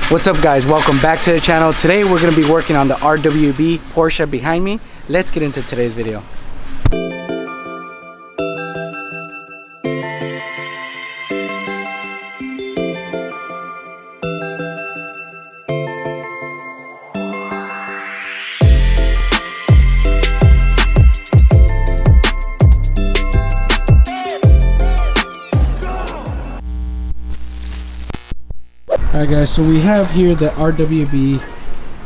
What's up guys, welcome back to the channel. Today we're going to be working on the RWB Porsche behind me. Let's get into today's video. Alright guys, so we have here the RWB.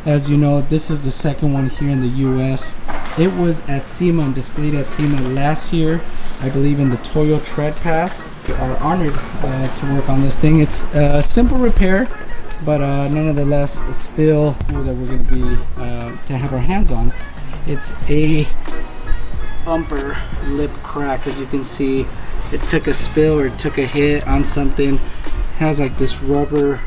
As you know, this is the second one here in the US. It was at SEMA and displayed at SEMA last year, I believe in the Toyo Tread Pass. We are honored to work on this thing. It's a simple repair, but nonetheless still cool that we're going to be to have our hands on. It's a bumper lip crack. As you can see, it took a spill or it took a hit on something. It has like this rubber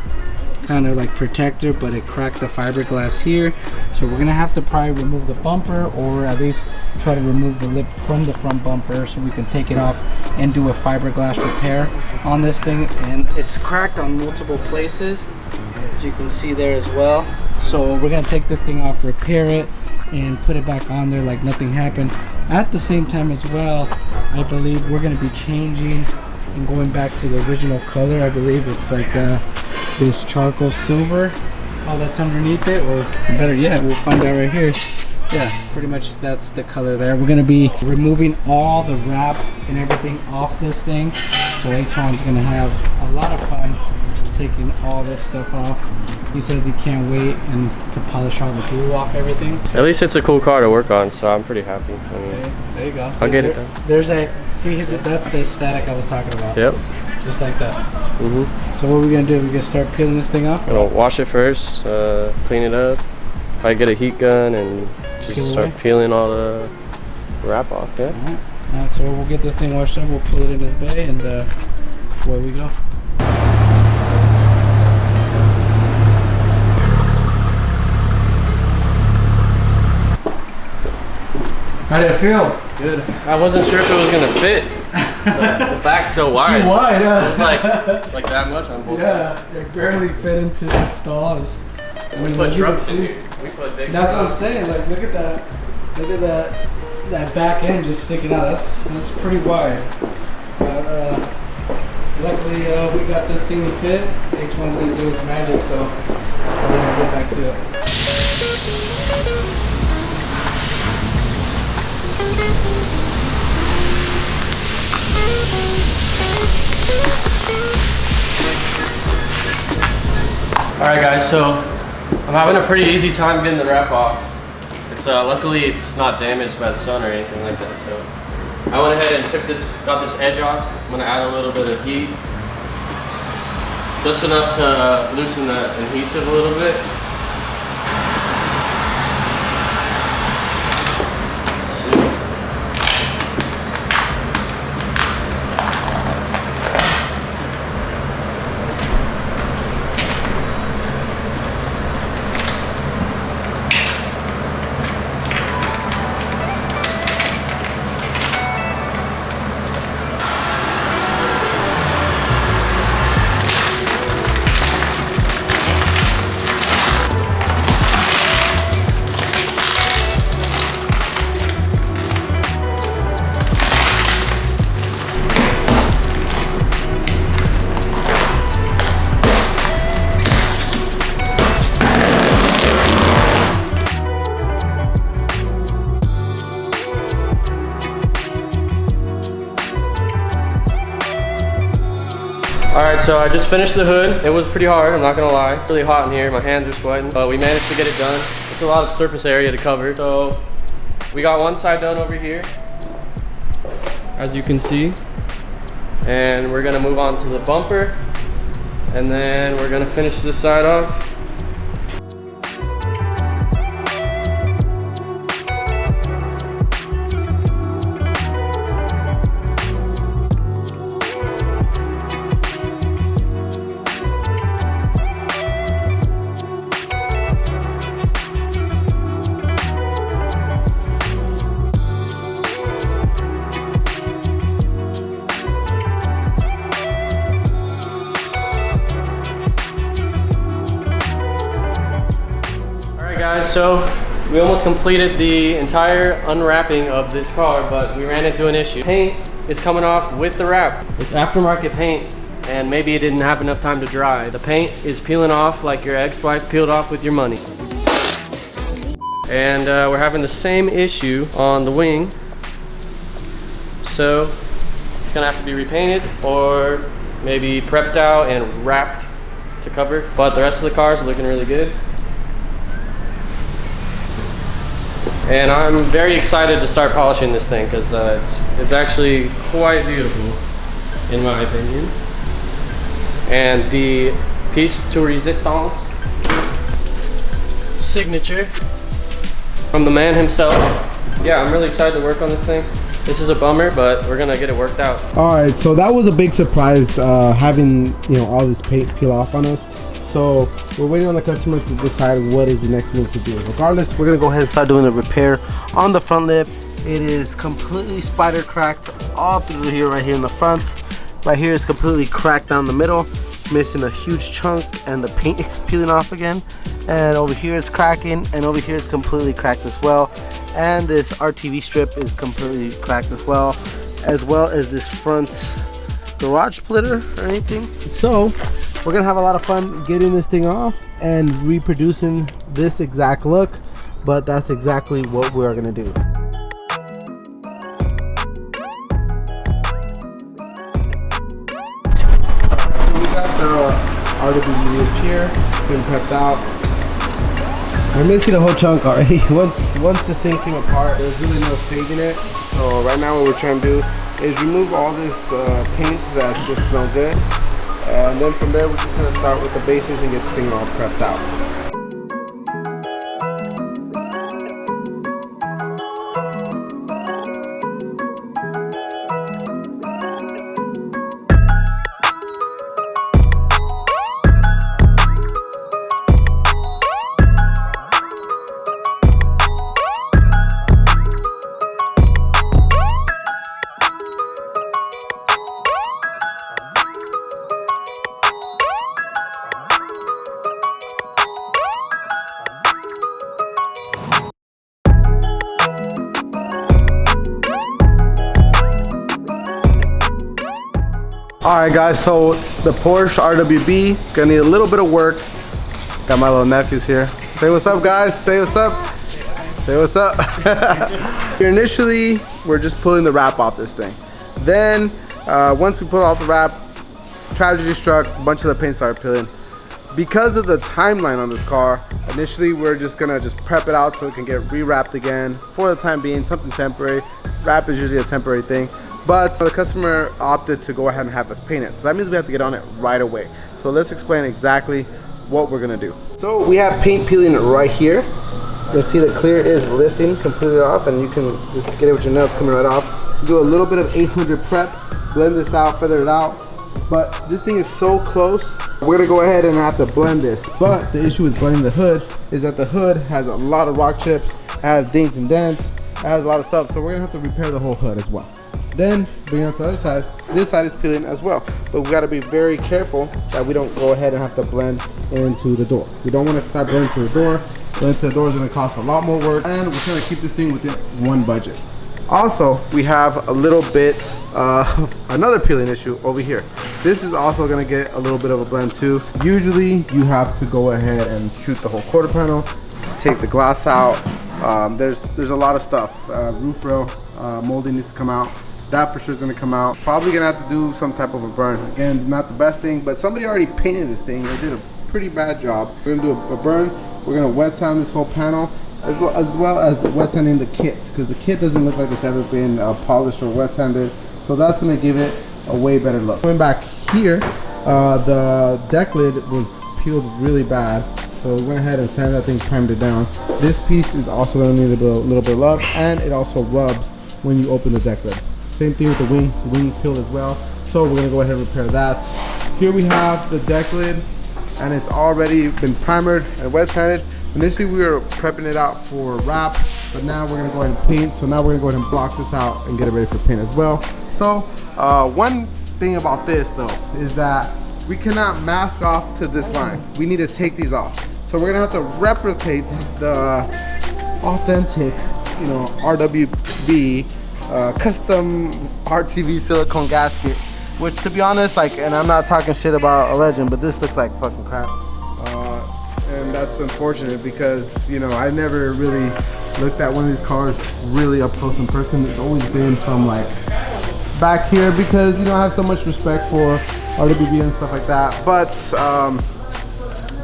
kind of like protector, but it cracked the fiberglass here, so we're gonna have to probably remove the bumper, or at least try to remove the lip from the front bumper so we can take it off and do a fiberglass repair on this thing. And it's cracked on multiple places, as you can see there as well. So we're gonna take this thing off, repair it, and put it back on there like nothing happened. At the same time as well, I believe we're gonna be changing and going back to the original color. I believe it's like this charcoal silver, that's underneath it, or better yet, we'll find out right here. Yeah, pretty much that's the color there. We're gonna be removing all the wrap and everything off this thing, so Aton's gonna have a lot of fun taking all this stuff off. He says he can't wait and to polish all the glue off everything. At least it's a cool car to work on, so I'm pretty happy. I mean, okay, there you go. So I'll get it done. There's a, see, that's the static I was talking about. Yep. Just like that. So what are we gonna do? We're gonna start peeling this thing off? I'll wash it first, clean it up. I get a heat gun and just start peeling all the wrap off. Yeah. Alright, so we'll get this thing washed up. We'll pull it in this bay, and away we go. How did it feel? Good. I wasn't sure if it was gonna fit. The back's so wide. Too wide, huh? It was like that much on both sides. Yeah, it barely fit into the stalls. We put trucks in here. We put big. That's what I'm saying. Like, look at that. Look at that back end just sticking out. That's pretty wide. But luckily, we got this thing to fit. H1's gonna do his magic, so I'm gonna get back to it. Alright guys, so I'm having a pretty easy time getting the wrap off. It's luckily it's not damaged by the sun or anything like that. So I went ahead and got this edge off. I'm gonna add a little bit of heat, just enough to loosen the adhesive a little bit. Alright, so I just finished the hood. It was pretty hard, I'm not gonna lie. Really hot in here, my hands are sweating, but we managed to get it done. It's a lot of surface area to cover. So we got one side done over here, as you can see. And we're gonna move on to the bumper, and then we're gonna finish this side off. guys, so we almost completed the entire unwrapping of this car, but we ran into an issue. Paint is coming off with the wrap. It's aftermarket paint, and maybe it didn't have enough time to dry. The paint is peeling off like your ex-wife peeled off with your money. And we're having the same issue on the wing. So it's gonna have to be repainted or maybe prepped out and wrapped to cover. But the rest of the cars are looking really good. And I'm very excited to start polishing this thing because it's actually quite beautiful, in my opinion. And the piece de resistance signature from the man himself. Yeah, I'm really excited to work on this thing. This is a bummer, but we're gonna get it worked out. All right, so that was a big surprise, having all this paint peel off on us. So we're waiting on the customer to decide what is the next move to do. Regardless, we're gonna go ahead and start doing the repair on the front lip. It is completely spider cracked all through here, right here in the front. Right here is completely cracked down the middle, missing a huge chunk, and the paint is peeling off again. And over here it's cracking, and over here it's completely cracked as well. And this RTV strip is completely cracked as well as this front garage splitter or anything. So we're gonna have a lot of fun getting this thing off and reproducing this exact look, but that's exactly what we're gonna do. So we got the RWB up here, it's been prepped out. We're missing a whole chunk already. Once this thing came apart, there's really no saving it. So right now what we're trying to do is remove all this paint that's just no good. And then from there, we're just gonna start with the bases and get the thing all prepped out. Alright guys, so the Porsche RWB is gonna need a little bit of work. Got my little nephews here. Say what's up guys, say what's up. Say what's up. Initially, we're just pulling the wrap off this thing. Then, once we pull off the wrap, tragedy struck, a bunch of the paint started peeling. Because of the timeline on this car, initially we're just gonna prep it out so it can get re-wrapped again. For the time being, something temporary. Wrap is usually a temporary thing. But the customer opted to go ahead and have us paint it. So that means we have to get on it right away. So let's explain exactly what we're gonna do. So we have paint peeling right here. You can see the clear is lifting completely off, and you can just get it with your nails coming right off. Do a little bit of 800 prep, blend this out, feather it out. But this thing is so close, we're gonna go ahead and have to blend this. But the issue with blending the hood is that the hood has a lot of rock chips, has dings and dents, has a lot of stuff. So we're gonna have to repair the whole hood as well. Then bring it on to the other side. This side is peeling as well, but we got to be very careful that we don't go ahead and have to blend into the door. We don't want to start blending to the door. Blending to the door is going to cost a lot more work, and we're trying to keep this thing within one budget. Also, we have a little bit of another peeling issue over here. This is also going to get a little bit of a blend too. Usually, you have to go ahead and shoot the whole quarter panel, take the glass out. There's a lot of stuff. Roof rail molding needs to come out. That for sure is gonna come out. Probably gonna have to do some type of a burn. Again, not the best thing, but somebody already painted this thing. They did a pretty bad job. We're gonna do a burn. We're gonna wet sand this whole panel, as well as wet sanding the kits, because the kit doesn't look like it's ever been polished or wet sanded. So that's gonna give it a way better look. Going back here, the deck lid was peeled really bad. So we went ahead and sanded that thing, primed it down. This piece is also gonna need a little bit of love, and it also rubs when you open the deck lid. Same thing with the wing peeled as well. So we're gonna go ahead and repair that. Here we have the deck lid, and it's already been primered and wet sanded. Initially we were prepping it out for wrap, but now we're gonna go ahead and paint. So now we're gonna go ahead and block this out and get it ready for paint as well. So one thing about this though is that we cannot mask off to this line. We need to take these off. So So we're gonna have to replicate the authentic, you know, RWB custom RTV silicone gasket. Which, to be honest, like, and I'm not talking shit about a legend, but this looks like fucking crap. And that's unfortunate because, you know, I never really looked at one of these cars really up close in person. It's always been from like back here because, you know, I have so much respect for RWB and stuff like that. But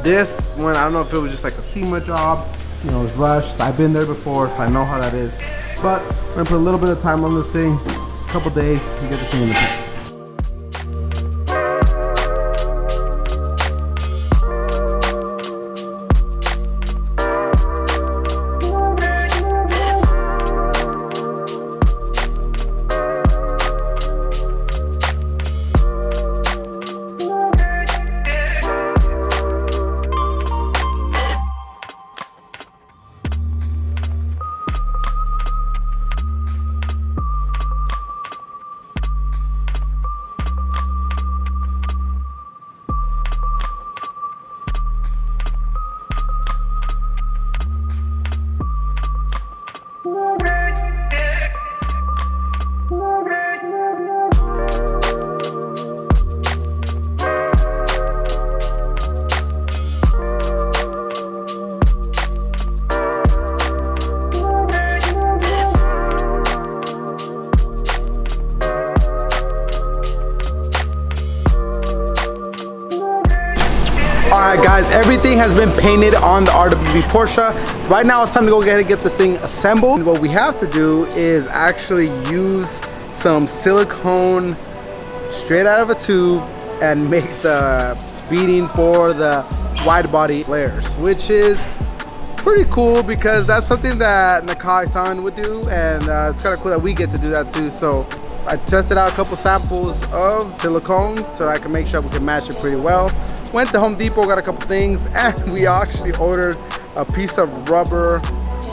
this one, I don't know if it was just like a SEMA job, you know, it was rushed. I've been there before, so I know how that is. But we're gonna put a little bit of time on this thing, a couple days, and get this thing in the tank. Alright guys, everything has been painted on the RWB Porsche. Right now it's time to go ahead and get this thing assembled. And what we have to do is actually use some silicone straight out of a tube and make the beading for the wide body flares, which is pretty cool because that's something that Nakai-san would do, and it's kind of cool that we get to do that too. So I tested out a couple samples of silicone so I can make sure we can match it pretty well. Went to Home Depot, got a couple things, and we actually ordered a piece of rubber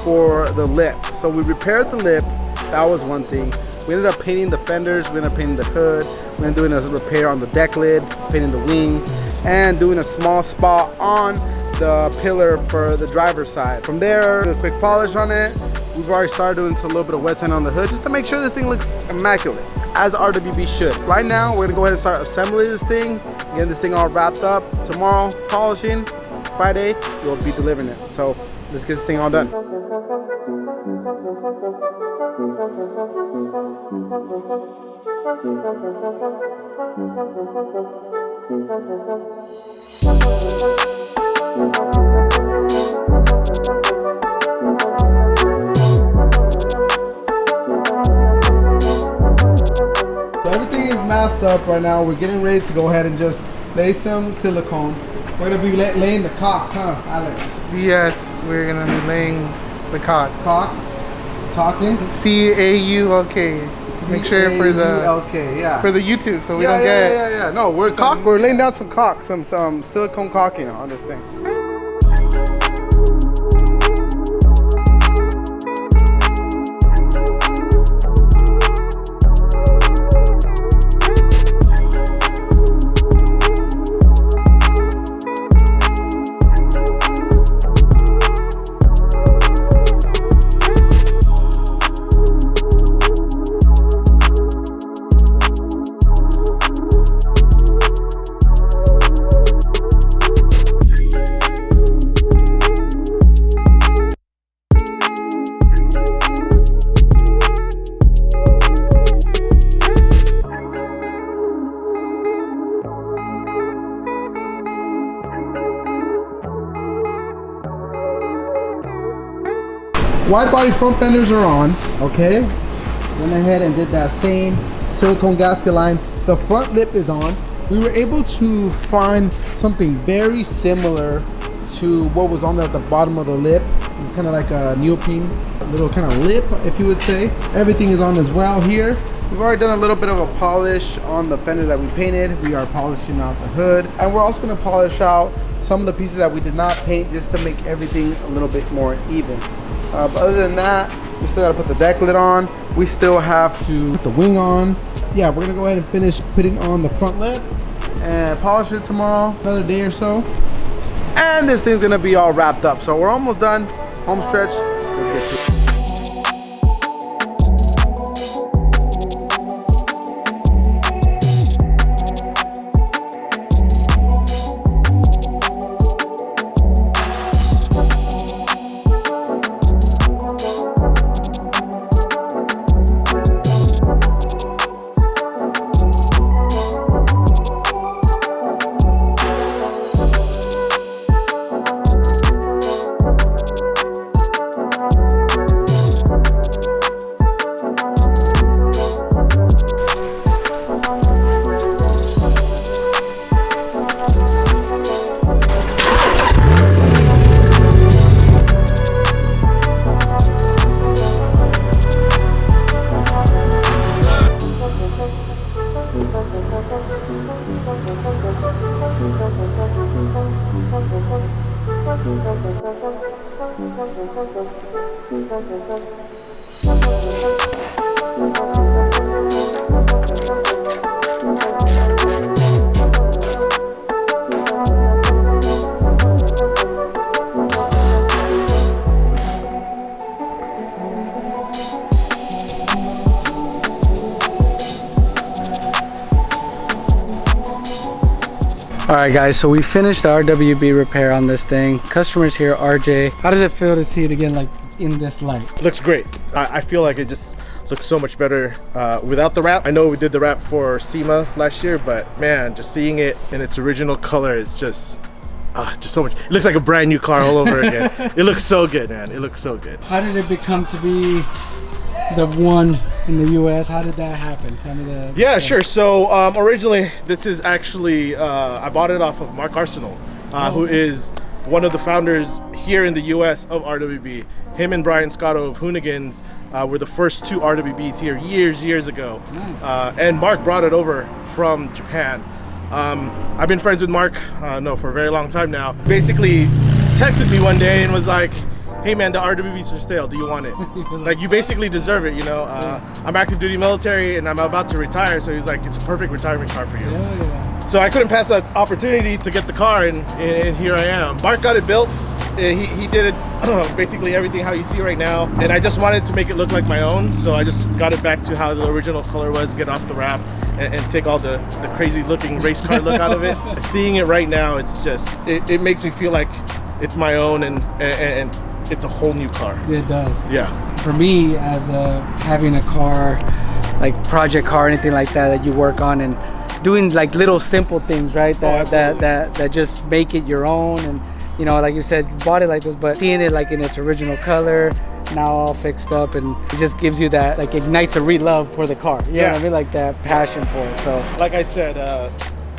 for the lip. So we repaired the lip, that was one thing. We ended up painting the fenders, we ended up painting the hood, we ended up doing a repair on the deck lid, painting the wing, and doing a small spot on the pillar for the driver's side. From there, do a quick polish on it. We've already started doing a little bit of wet sand on the hood just to make sure this thing looks immaculate, as RWB should. Right now, we're gonna go ahead and start assembling this thing, getting this thing all wrapped up. Tomorrow, polishing. Friday, we'll be delivering it. So let's get this thing all done. Everything is masked up right now. We're getting ready to go ahead and just lay some silicone. We're gonna be laying the caulk, huh, Alex? Yes, we're gonna be laying the caulk. Caulking? C-A-U-L-K. Make sure for the okay, yeah. For the YouTube, so we don't get. Yeah. No, we're laying down some caulk, some silicone caulking on this thing. Wide body front fenders are on, okay? Went ahead and did that same silicone gasket line. The front lip is on. We were able to find something very similar to what was on there at the bottom of the lip. It was kind of like a neoprene, little kind of lip, if you would say. Everything is on as well here. We've already done a little bit of a polish on the fender that we painted. We are polishing out the hood. And we're also gonna polish out some of the pieces that we did not paint just to make everything a little bit more even. But other than that, we still gotta put the deck lid on. We still have to put the wing on. Yeah, we're gonna go ahead and finish putting on the front lip and polish it tomorrow, another day or so. and this thing's gonna be all wrapped up. So we're almost done. Home stretch. Let's get to it. Alright guys, so we finished the RWB repair on this thing. Customers here, RJ. How does it feel to see it again like in this light? Looks great. I feel like it just looks so much better without the wrap. I know we did the wrap for SEMA last year, but man, just seeing it in its original color, it's just so much. It looks like a brand new car all over again. It looks so good, man. It looks so good. How did it become to be the one in the US? How did that happen? Tell me the Yeah, sure. So originally, this is actually, I bought it off of Mark Arsenal, who is one of the founders here in the US of RWB. Him and Brian Scotto of Hoonigans were the first two RWBs here years ago. Nice. And Mark brought it over from Japan. I've been friends with Mark for a very long time now. Basically texted me one day and was like, hey man, the RWB's for sale, do you want it? Like, you basically deserve it, you know. I'm active duty military and I'm about to retire, so he's like, it's a perfect retirement car for you. Yeah. So I couldn't pass that opportunity to get the car, and here I am. Mark got it built. He did it basically everything how you see right now, and I just wanted to make it look like my own, so I just got it back to how the original color was, get off the wrap, and take all the crazy looking race car look out of it. Seeing it right now, it's just, it makes me feel like it's my own, and it's a whole new car. It does. Yeah. For me, as having a car, like project car, anything like that you work on, and doing like little simple things, right? That just make it your own. And you know, like you said, you bought it like this, but seeing it like in its original color, now all fixed up, and it just gives you that, like, ignites a re-love for the car. You know what I mean? Like that passion for it. So like I said,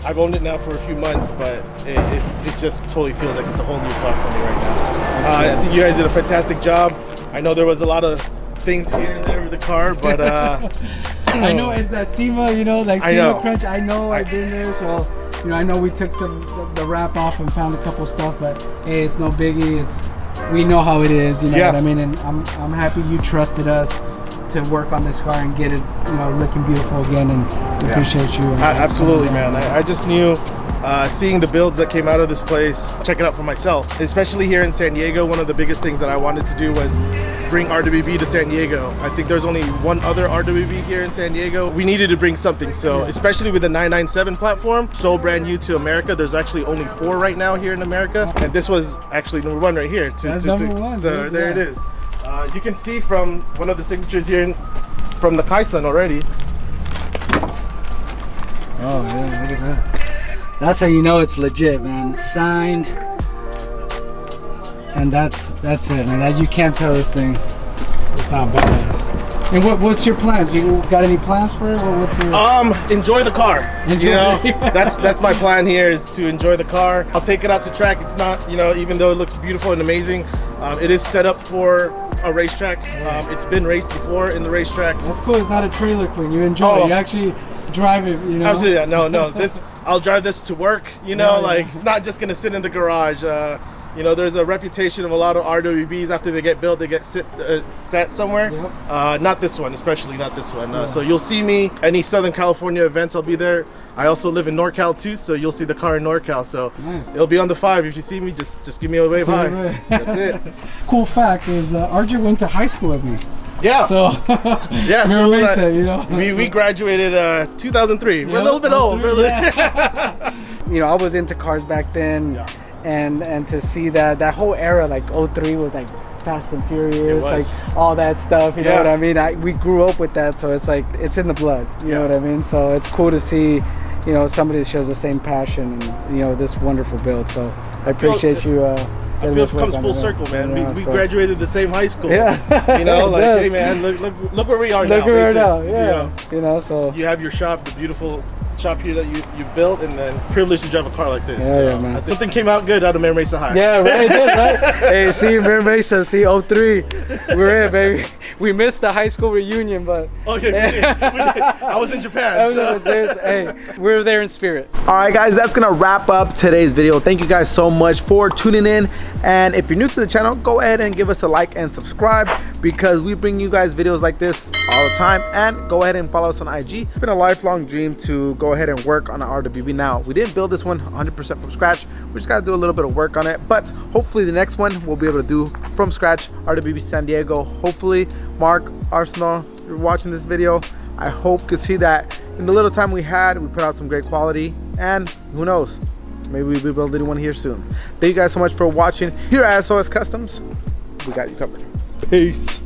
I've owned it now for a few months, but it just totally feels like it's a whole new car for me right now. I think you guys did a fantastic job. I know there was a lot of things here and there with the car, but I know it's that SEMA, you know, like I SEMA know. crunch. I know I've been there, so you know, I know we took the wrap off and found a couple stuff, but hey, it's no biggie. We know how it is, you know what I mean? And I'm happy you trusted us to work on this car and get it, you know, looking beautiful again, and we appreciate you. Absolutely, man. I just knew seeing the builds that came out of this place, check it out for myself, especially here in San Diego. One of the biggest things that I wanted to do was bring RWB to San Diego. I think there's only one other RWB here in San Diego. We needed to bring something, so especially with the 997 platform, so brand new to America. There's actually only 4 right now here in America, and this was actually number 1 right here. That's number 1. So dude, there it is. You can see from one of the signatures here from the Kaizen already. Oh yeah, look at that. That's how you know it's legit, man. Signed, and that's it, man. You can't tell this thing it's not badass. And what's your plans? You got any plans for it? What's your Enjoy the car. Enjoy you know, it. that's my plan here, is to enjoy the car. I'll take it out to track. It's not, you know, even though it looks beautiful and amazing, it is set up for a racetrack. It's been raced before in the racetrack. That's cool. It's not a trailer queen. You enjoy it. You actually drive it, you know. Absolutely. No. I'll drive this to work, you know, like not just gonna sit in the garage. You You know, there's a reputation of a lot of RWBs after they get built, they get set somewhere. Yep. Not this one, especially not this one. So you'll see me any Southern California events, I'll be there. I also live in NorCal too, so you'll see the car in NorCal. So nice. It'll be on the 5. If you see me, just give me a wave hi. That's it. Cool fact is RJ went to high school with me. Yeah. So yeah, so Mesa, you know. we graduated 2003. We're a little bit old. We're You know, I was into cars back then. Yeah. And to see that whole era, like 03 was like Fast and Furious, like all that stuff, you know what I mean? We grew up with that, so it's like, it's in the blood, you know what I mean? So it's cool to see, you know, somebody that shows the same passion and, you know, this wonderful build. So I appreciate you. I feel it comes full circle, man. Yeah, we graduated the same high school. Yeah. You know, like, hey man, look where we are now. Look where we are now, yeah. You know, so. You have your shop, the beautiful shop here that you built, and then privileged to drive a car like this. Yeah, man. Something came out good out of Mesa High. Yeah, right, it did, right? Hey, see, Mesa, see, 03. We're in, baby. We missed the high school reunion, but. Oh, yeah, we did. I was in Japan. Hey, we're there in spirit. All right, guys, that's gonna wrap up today's video. Thank you guys so much for tuning in. And if you're new to the channel, go ahead and give us a like and subscribe, because we bring you guys videos like this all the time. And go ahead and follow us on IG. It's been a lifelong dream to go ahead and work on an RWB. Now, we didn't build this one 100% from scratch. We just gotta do a little bit of work on it, but hopefully the next one we'll be able to do from scratch. RWB San Diego. Hopefully, Mark, Arsenal, you're watching this video, I hope you could see that in the little time we had, we put out some great quality, and who knows, maybe we'll be building one here soon. Thank you guys so much for watching here at SOS Customz. We got you covered. Peace.